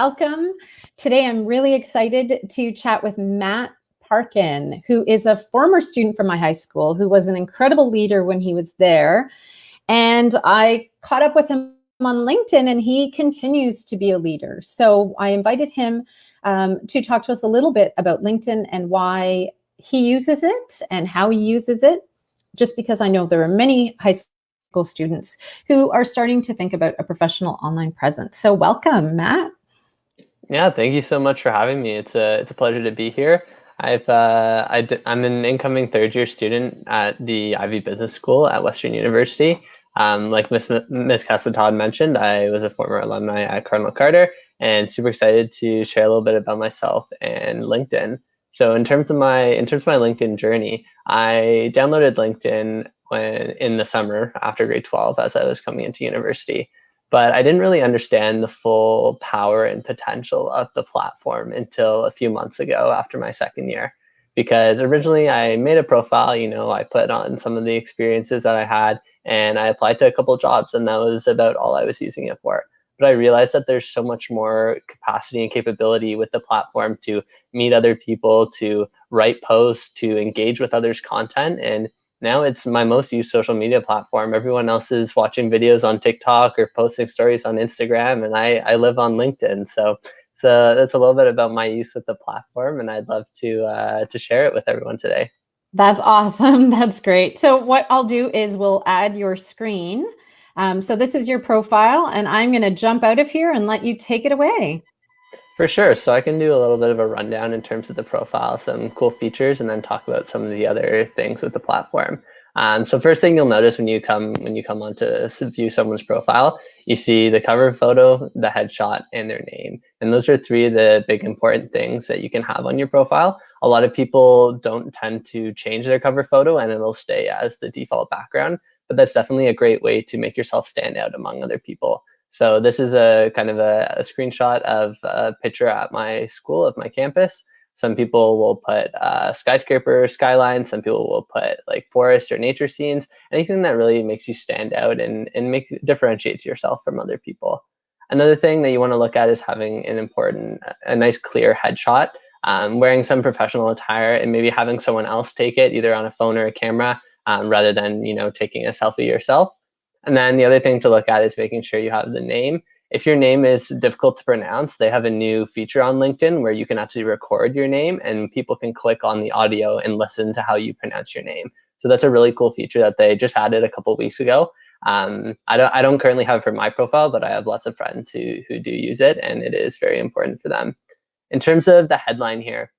Welcome. Today, I'm really excited to chat with Matt Parkin, who is a former student from my high school, who was an incredible leader when he was there. And I caught up with him on LinkedIn, and he continues to be a leader. So I invited him to talk to us a little bit about LinkedIn and why he uses it and how he uses it, just because I know there are many high school students who are starting to think about a professional online presence. So welcome, Matt. Yeah, thank you so much for having me. It's a pleasure to be here. I'm an incoming third-year student at the Ivy Business School at Western University. Like Miss Casa-Todd mentioned, I was a former alumni at Cardinal Carter, and super excited to share a little bit about myself and LinkedIn. So in terms of my LinkedIn journey, I downloaded LinkedIn in the summer after grade 12 as I was coming into university. But I didn't really understand the full power and potential of the platform until a few months ago after my second year. Because originally I made a profile, I put on some of the experiences that I had, and I applied to a couple of jobs, and that was about all I was using it for. But I realized that there's so much more capacity and capability with the platform to meet other people, to write posts, to engage with others' content. And now it's my most used social media platform. Everyone else is watching videos on TikTok or posting stories on Instagram, and I live on LinkedIn. So that's a little bit about my use with the platform, and I'd love to share it with everyone today. That's awesome. That's great. So what I'll do is we'll add your screen. So this is your profile, and I'm going to jump out of here and let you take it away. For sure. So I can do a little bit of a rundown in terms of the profile, some cool features, and then talk about some of the other things with the platform. So first thing you'll notice when you come on to view someone's profile, you see the cover photo, the headshot, and their name. And those are three of the big important things that you can have on your profile. A lot of people don't tend to change their cover photo, and it'll stay as the default background. But that's definitely a great way to make yourself stand out among other people. So this is a kind of a screenshot of a picture at my school, of my campus. Some people will put skyscraper skyline. Some people will put like forest or nature scenes, anything that really makes you stand out and differentiates yourself from other people. Another thing that you want to look at is having a nice clear headshot, wearing some professional attire, and maybe having someone else take it either on a phone or a camera, rather than taking a selfie yourself. And then the other thing to look at is making sure you have the name. If your name is difficult to pronounce, they have a new feature on LinkedIn where you can actually record your name, and people can click on the audio and listen to how you pronounce your name. So that's a really cool feature that they just added a couple of weeks ago. I don't currently have it for my profile, but I have lots of friends who do use it, and it is very important for them. In terms of the headline here,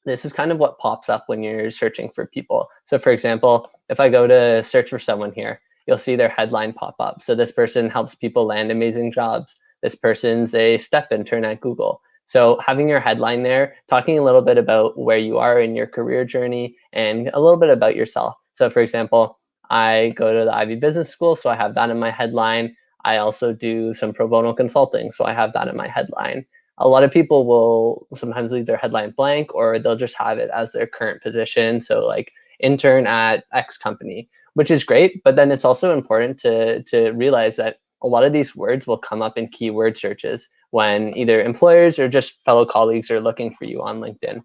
this is kind of what pops up when you're searching for people. So for example, if I go to search for someone here, you'll see their headline pop up. So this person helps people land amazing jobs. This person's a step intern at Google. So having your headline there, talking a little bit about where you are in your career journey and a little bit about yourself. So for example, I go to the Ivy Business School, so I have that in my headline. I also do some pro bono consulting, so I have that in my headline. A lot of people will sometimes leave their headline blank, or they'll just have it as their current position. So like intern at X company, which is great. But then it's also important to realize that a lot of these words will come up in keyword searches when either employers or just fellow colleagues are looking for you on LinkedIn.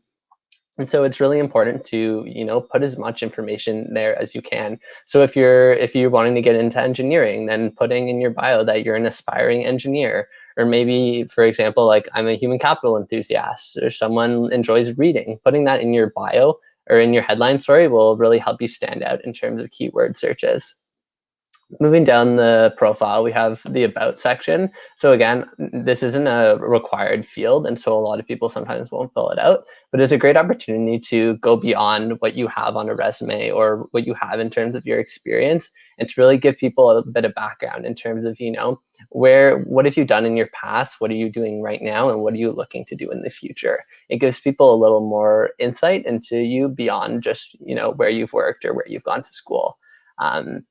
And so it's really important to, put as much information there as you can. So if you're wanting to get into engineering, then putting in your bio that you're an aspiring engineer, or maybe, for example, like I'm a human capital enthusiast, or someone enjoys reading, putting that in your bio or in your headline story will really help you stand out in terms of keyword searches. Moving down the profile, we have the About section. So again, this isn't a required field, and so a lot of people sometimes won't fill it out, but it's a great opportunity to go beyond what you have on a resume or what you have in terms of your experience, and to really give people a bit of background in terms of, what have you done in your past, what are you doing right now, and what are you looking to do in the future. It gives people a little more insight into you beyond just, where you've worked or where you've gone to school.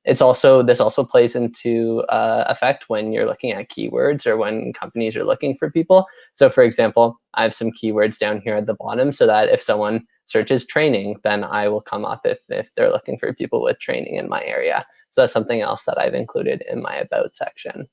This also plays into effect when you're looking at keywords or when companies are looking for people. So for example, I have some keywords down here at the bottom so that if someone searches training, then I will come up if they're looking for people with training in my area. So that's something else that I've included in my About section.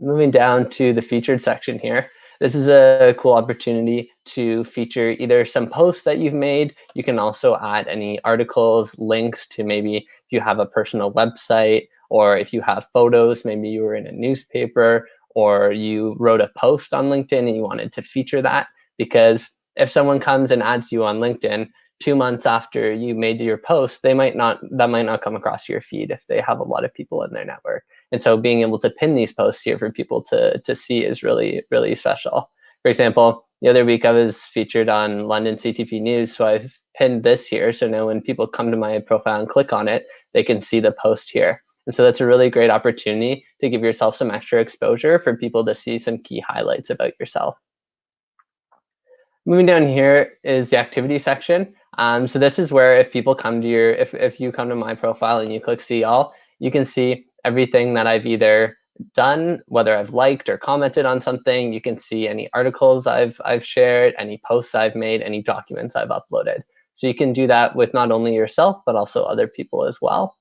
Moving down to the featured section here. this is a cool opportunity to feature either some posts that you've made. You can also add any articles, links to maybe if you have a personal website, or if you have photos, maybe you were in a newspaper, or you wrote a post on LinkedIn and you wanted to feature that. Because if someone comes and adds you on LinkedIn 2 months after you made your post, that might not come across your feed if they have a lot of people in their network. And so being able to pin these posts here for people to see is really, really special. For example, the other week I was featured on London CTP News, so I've pinned this here. So now when people come to my profile and click on it, they can see the post here. And so that's a really great opportunity to give yourself some extra exposure for people to see some key highlights about yourself. Moving down here is the activity section. So this is where if people come to your, if you come to my profile and you click see all, you can see everything that I've either done, whether I've liked or commented on something. You can see any articles I've shared, any posts I've made, any documents I've uploaded. So you can do that with not only yourself, but also other people as well.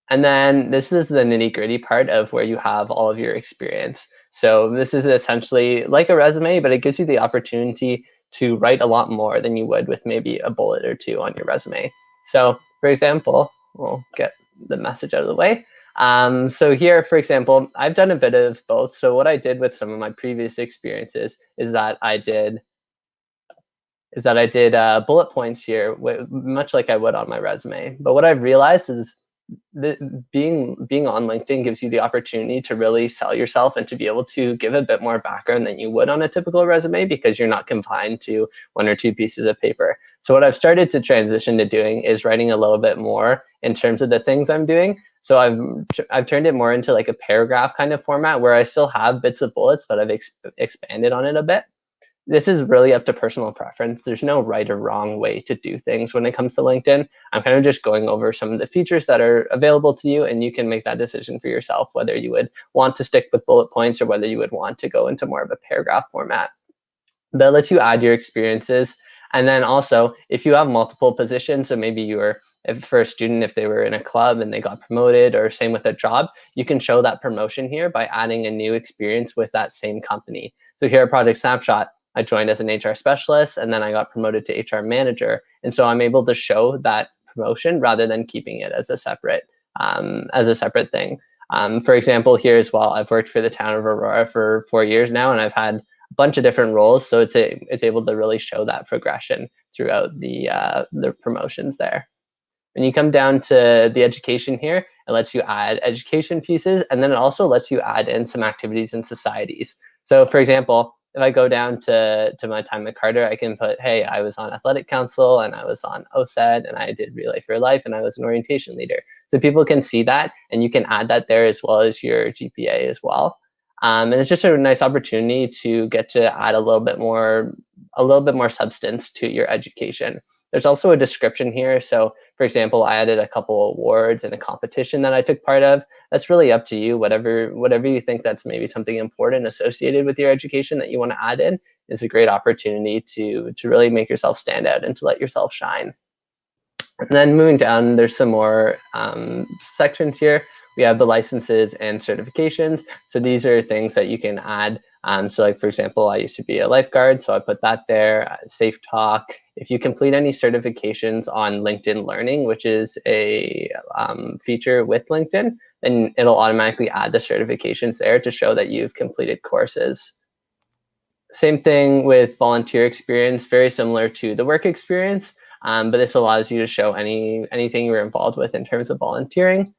And then this is the nitty-gritty part of where you have all of your experience. So this is essentially like a resume, but it gives you the opportunity to write a lot more than you would with maybe a bullet or two on your resume. So for example, we'll get the message out of the way. So here, for example, I've done a bit of both. So what I did with some of my previous experiences is that I did bullet points here, much like I would on my resume. But what I've realized is being on LinkedIn gives you the opportunity to really sell yourself and to be able to give a bit more background than you would on a typical resume, because you're not confined to 1 or 2 pieces of paper. So what I've started to transition to doing is writing a little bit more in terms of the things I'm doing. So I've turned it more into like a paragraph kind of format where I still have bits of bullets, but I've expanded on it a bit. This is really up to personal preference. There's no right or wrong way to do things when it comes to LinkedIn. I'm kind of just going over some of the features that are available to you, and you can make that decision for yourself, whether you would want to stick with bullet points or whether you would want to go into more of a paragraph format. That lets you add your experiences. And then also, if you have multiple positions, so maybe for a student, if they were in a club and they got promoted, or same with a job, you can show that promotion here by adding a new experience with that same company. So here at Project Snapshot, I joined as an HR specialist, and then I got promoted to HR manager. And so I'm able to show that promotion rather than keeping it as a separate thing. For example, here as well, I've worked for the town of Aurora for 4 years now, and I've had a bunch of different roles. So it's able to really show that progression throughout the promotions there. When you come down to the education here, it lets you add education pieces, and then it also lets you add in some activities and societies. So for example, if I go down to my time at Carter, I can put, hey, I was on athletic council, and I was on OSED, and I did Relay for Life, and I was an orientation leader. So people can see that, and you can add that there as well as your GPA as well. And it's just a nice opportunity to get to add a little bit more substance to your education. There's also a description here. So for example, I added a couple awards and a competition that I took part of. That's really up to you. Whatever you think that's maybe something important associated with your education that you want to add in is a great opportunity to really make yourself stand out and to let yourself shine. And then moving down, there's some more sections here. We have the licenses and certifications. So these are things that you can add. So like, for example, I used to be a lifeguard, so I put that there. Safe Talk. If you complete any certifications on LinkedIn Learning, which is a feature with LinkedIn, then it'll automatically add the certifications there to show that you've completed courses. Same thing with volunteer experience, very similar to the work experience, but this allows you to show anything you were involved with in terms of volunteering.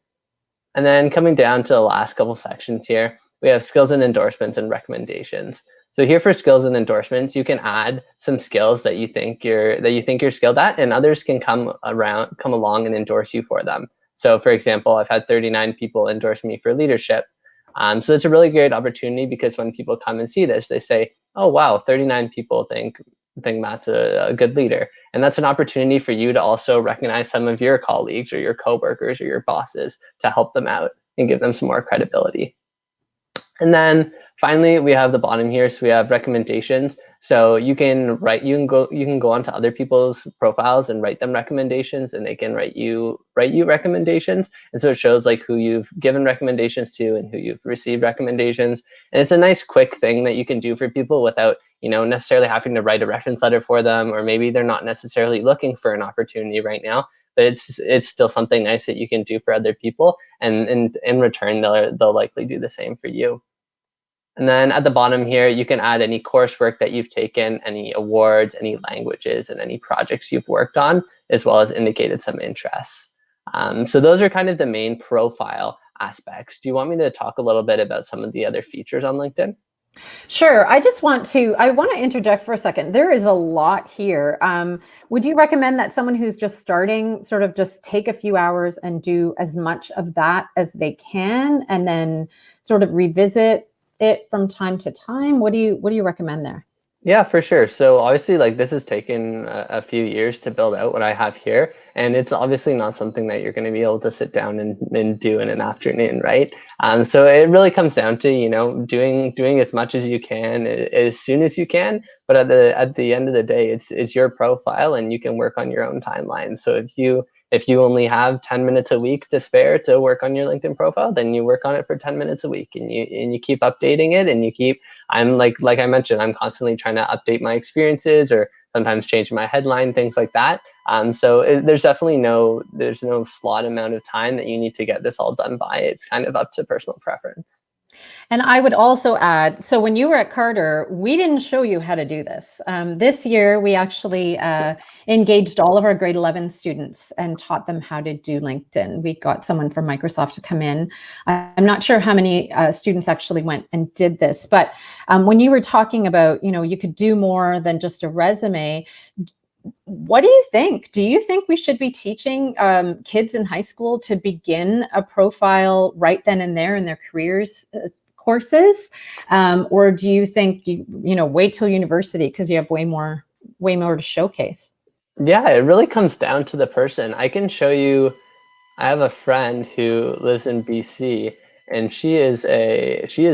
And then coming down to the last couple sections here, we have skills and endorsements and recommendations. So here for skills and endorsements, you can add some skills that you think you're skilled at, and others can come along and endorse you for them. So for example, I've had 39 people endorse me for leadership. So it's a really great opportunity, because when people come and see this, they say, oh wow, 39 people think Matt's a good leader. And that's an opportunity for you to also recognize some of your colleagues or your coworkers or your bosses to help them out and give them some more credibility. And then finally, we have the bottom here. So we have recommendations. So you can go onto other people's profiles and write them recommendations, and they can write you recommendations. And so it shows like who you've given recommendations to and who you've received recommendations. And it's a nice quick thing that you can do for people without, necessarily having to write a reference letter for them, or maybe they're not necessarily looking for an opportunity right now. But it's still something nice that you can do for other people, and in return, they'll likely do the same for you. And then at the bottom here, you can add any coursework that you've taken, any awards, any languages, and any projects you've worked on, as well as indicated some interests. So those are kind of the main profile aspects. Do you want me to talk a little bit about some of the other features on LinkedIn? Sure. I want to interject for a second. There is a lot here. Would you recommend that someone who's just starting sort of just take a few hours and do as much of that as they can, and then sort of revisit it from time to time? What do you recommend there? Yeah, for sure. So obviously, like, this has taken a few years to build out what I have here, and it's obviously not something that you're going to be able to sit down and do in an afternoon, right? So it really comes down to, doing as much as you can as soon as you can. But at the end of the day, it's your profile, and you can work on your own timeline. So if you only have 10 minutes a week to spare to work on your LinkedIn profile, then you work on it for 10 minutes a week, and you keep updating it, and I'm like I mentioned, I'm constantly trying to update my experiences, or sometimes changing my headline, things like that. There's definitely there's no slot amount of time that you need to get this all done by. It's kind of up to personal preference. And I would also add, so when you were at Carter, we didn't show you how to do this. This year, we actually engaged all of our grade 11 students and taught them how to do LinkedIn. We got someone from Microsoft to come in. I'm not sure how many students actually went and did this, but when you were talking about, you could do more than just a resume, what do you think? Do you think we should be teaching kids in high school to begin a profile right then and there in their careers courses? Or do you think, wait till university because you have way more to showcase? Yeah, it really comes down to the person. I can show you. I have a friend who lives in BC, and she is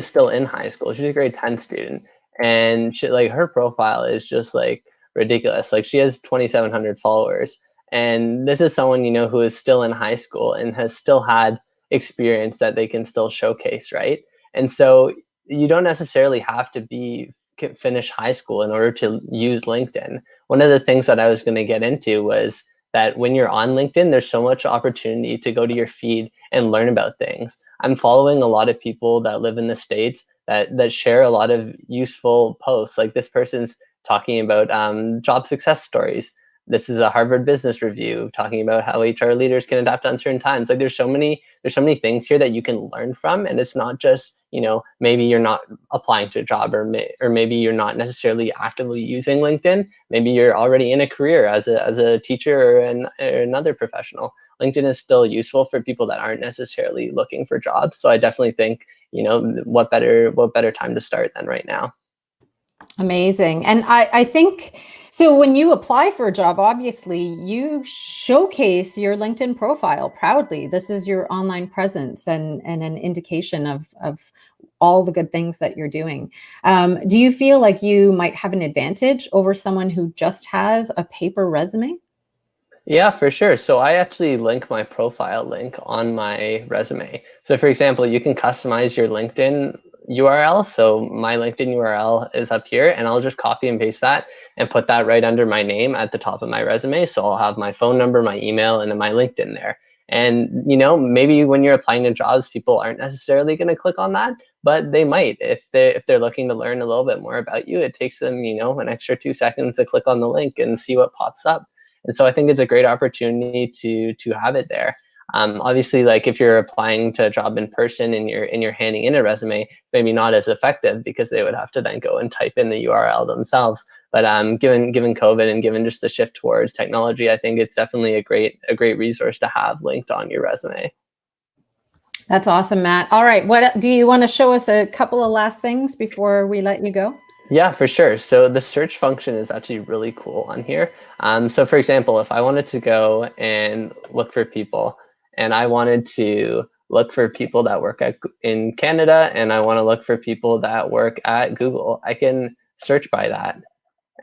still in high school. She's a grade 10 student, and her profile is just like ridiculous. Like, she has 2,700 followers, and this is someone who is still in high school and has still had experience that they can still showcase, right? And so you don't necessarily have to finish high school in order to use LinkedIn. One of the things that I was going to get into was that when you're on LinkedIn, there's so much opportunity to go to your feed and learn about things. I'm following a lot of people that live in the States that share a lot of useful posts. Like, this person's talking about job success stories. This is a Harvard Business Review talking about how HR leaders can adapt to uncertain times. Like, there's so many things here that you can learn from, and it's not just, maybe you're not applying to a job, or maybe you're not necessarily actively using LinkedIn. Maybe you're already in a career as a teacher or another professional. LinkedIn is still useful for people that aren't necessarily looking for jobs. So I definitely think, what better time to start than right now. Amazing. And I think, so when you apply for a job, obviously you showcase your LinkedIn profile proudly. This is your online presence and an indication of all the good things that you're doing. Do you feel like you might have an advantage over someone who just has a paper resume? Yeah, for sure. So I actually link my profile link on my resume. So for example, you can customize your LinkedIn URL. So my LinkedIn URL is up here, and I'll just copy and paste that and put that right under my name at the top of my resume. So I'll have my phone number, my email, and then my LinkedIn there. And maybe when you're applying to jobs, people aren't necessarily going to click on that, but they might if they're looking to learn a little bit more about you. It takes them, an extra 2 seconds to click on the link and see what pops up. And so I think it's a great opportunity to have it there. Obviously, like, if you're applying to a job in person and you're handing in a resume, maybe not as effective because they would have to then go and type in the URL themselves. But given COVID and given just the shift towards technology, I think it's definitely a great resource to have linked on your resume. That's awesome, Matt. All right. What do you want to show us a couple of last things before we let you go? Yeah, for sure. So the search function is actually really cool on here. So for example, if I wanted to go and look for people, and I wanted to look for people that work in Canada and I want to look for people that work at Google, I can search by that.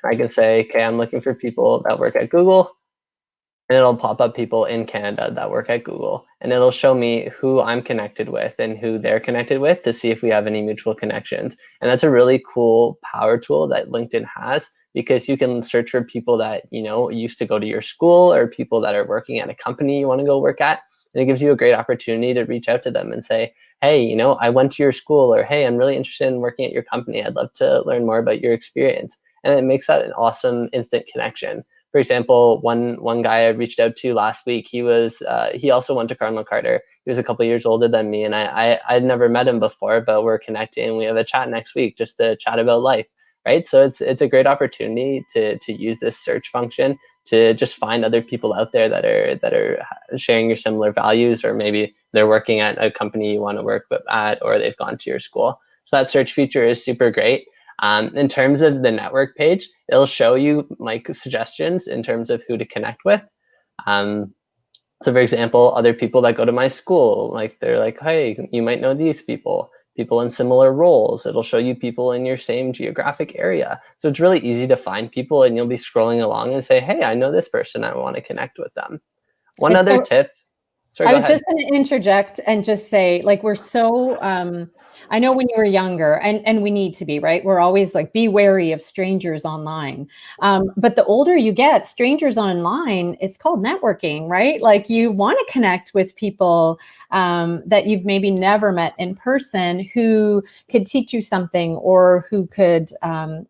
I can say, okay, I'm looking for people that work at Google, and it'll pop up people in Canada that work at Google, and it'll show me who I'm connected with and who they're connected with to see if we have any mutual connections. And that's a really cool power tool that LinkedIn has, because you can search for people that, you know, used to go to your school or people that are working at a company you want to go work at. And it gives you a great opportunity to reach out to them and say, hey, you know, I went to your school, or hey, I'm really interested in working at your company. I'd love to learn more about your experience. And it makes that an awesome instant connection. For example, one guy I reached out to last week, he also went to Cardinal Carter. He was a couple years older than me, and I'd never met him before, but we're connecting. We have a chat next week just to chat about life, right? So it's a great opportunity to use this search function to just find other people out there that are sharing your similar values, or maybe they're working at a company you want to work at, or they've gone to your school. So that search feature is super great. In terms of the network page, it'll show you like suggestions in terms of who to connect with. So for example, other people that go to my school, like they're like, hey, you might know these people in similar roles. It'll show you people in your same geographic area. So it's really easy to find people, and you'll be scrolling along and say, hey, I know this person, I want to connect with them. One It's other so, tip. Sorry, I go was ahead. just going to interject and just say, like, we're so, I know when you were younger, and we need to be, right? We're always like, be wary of strangers online. But the older you get, strangers online, it's called networking, right? Like, you want to connect with people that you've maybe never met in person, who could teach you something, or who could,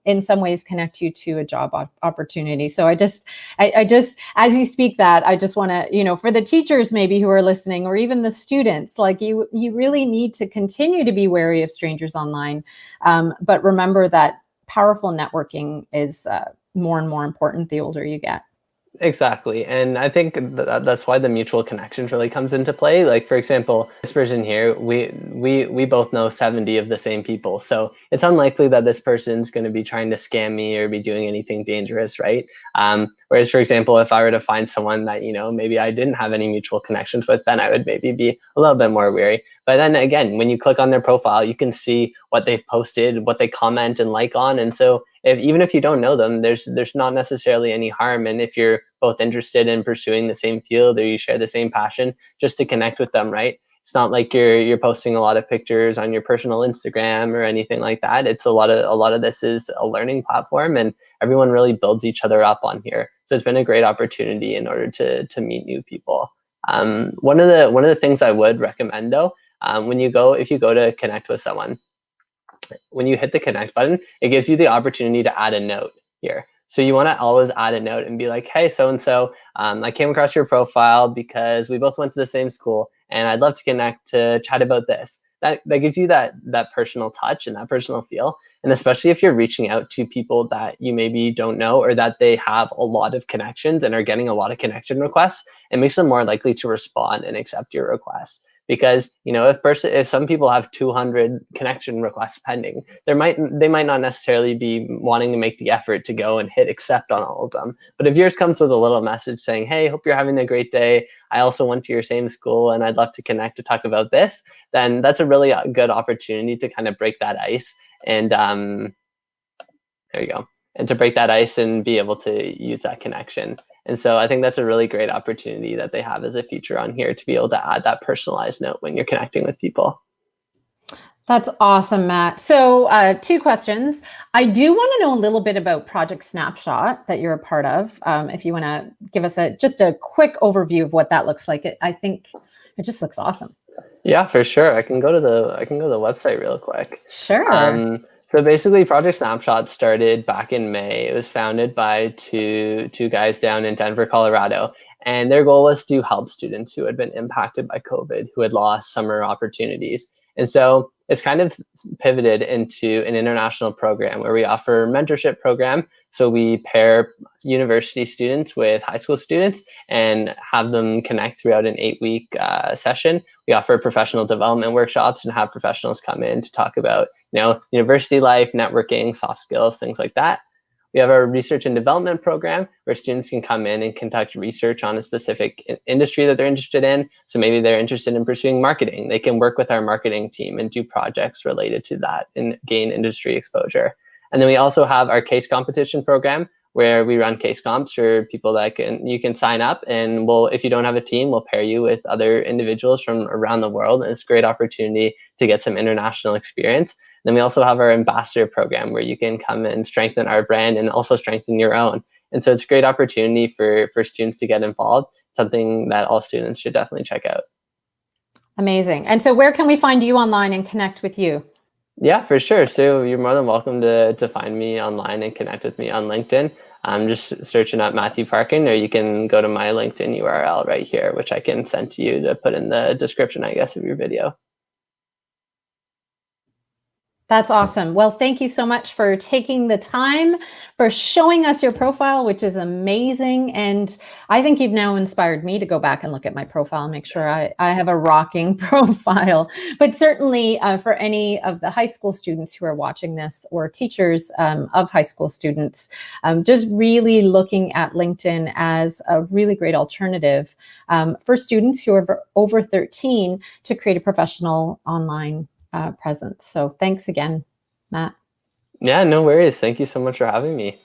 in some ways, connect you to a job opportunity. So I just, as you speak that, I just want to, you know, for the teachers maybe who are listening, or even the students, like, you really need to continue to be wary of strangers online. But remember that powerful networking is more and more important the older you get. Exactly. And I think that's why the mutual connections really comes into play. Like, for example, this person here, we both know 70 of the same people. So it's unlikely that this person's going to be trying to scam me or be doing anything dangerous, right? Whereas, for example, if I were to find someone that, you know, maybe I didn't have any mutual connections with, then I would maybe be a little bit more wary. But then again, when you click on their profile, you can see what they've posted, what they comment and like on. And so even if you don't know them, there's not necessarily any harm. And if you're both interested in pursuing the same field, or you share the same passion, just to connect with them, right? It's not like you're posting a lot of pictures on your personal Instagram or anything like that. It's a lot of this is a learning platform, and everyone really builds each other up on here. So it's been a great opportunity in order to meet new people. One of the things I would recommend though, if you go to connect with someone, when you hit the connect button, it gives you the opportunity to add a note here. So you want to always add a note and be like, hey, so-and-so, I came across your profile because we both went to the same school, and I'd love to connect to chat about this. That gives you that personal touch and that personal feel. And especially if you're reaching out to people that you maybe don't know, or that they have a lot of connections and are getting a lot of connection requests, it makes them more likely to respond and accept your request. Because, you know, if some people have 200 connection requests pending, they might not necessarily be wanting to make the effort to go and hit accept on all of them. But if yours comes with a little message saying, hey, hope you're having a great day, I also went to your same school and I'd love to connect to talk about this, then that's a really good opportunity to kind of break that ice. And there you go. And to break that ice and be able to use that connection. And so I think that's a really great opportunity that they have as a feature on here, to be able to add that personalized note when you're connecting with people. That's awesome, Matt. So 2 questions. I do want to know a little bit about Project Snapshot that you're a part of. If you want to give us just a quick overview of what that looks like. I think it just looks awesome. Yeah, for sure. I can go to the website real quick. Sure. So basically, Project Snapshot started back in May. It was founded by two guys down in Denver, Colorado, and their goal was to help students who had been impacted by COVID, who had lost summer opportunities. And so it's kind of pivoted into an international program where we offer a mentorship program. So we pair university students with high school students and have them connect throughout an 8-week session. We offer professional development workshops and have professionals come in to talk about, you know, university life, networking, soft skills, things like that. We have our research and development program where students can come in and conduct research on a specific industry that they're interested in. So maybe they're interested in pursuing marketing. They can work with our marketing team and do projects related to that and gain industry exposure. And then we also have our case competition program where we run case comps for people that you can sign up, and if you don't have a team, we'll pair you with other individuals from around the world. And it's a great opportunity to get some international experience. Then we also have our ambassador program where you can come and strengthen our brand and also strengthen your own. And so it's a great opportunity for students to get involved, something that all students should definitely check out. Amazing. And so where can we find you online and connect with you? Yeah, for sure. So you're more than welcome to find me online and connect with me on LinkedIn. I'm just searching up Matthew Parkin, or you can go to my LinkedIn URL right here, which I can send to you to put in the description, I guess, of your video. That's awesome. Well, thank you so much for taking the time, for showing us your profile, which is amazing. And I think you've now inspired me to go back and look at my profile and make sure I have a rocking profile. But certainly for any of the high school students who are watching this, or teachers of high school students, just really looking at LinkedIn as a really great alternative for students who are over 13 to create a professional online presence. So thanks again, Matt. Yeah, no worries. Thank you so much for having me.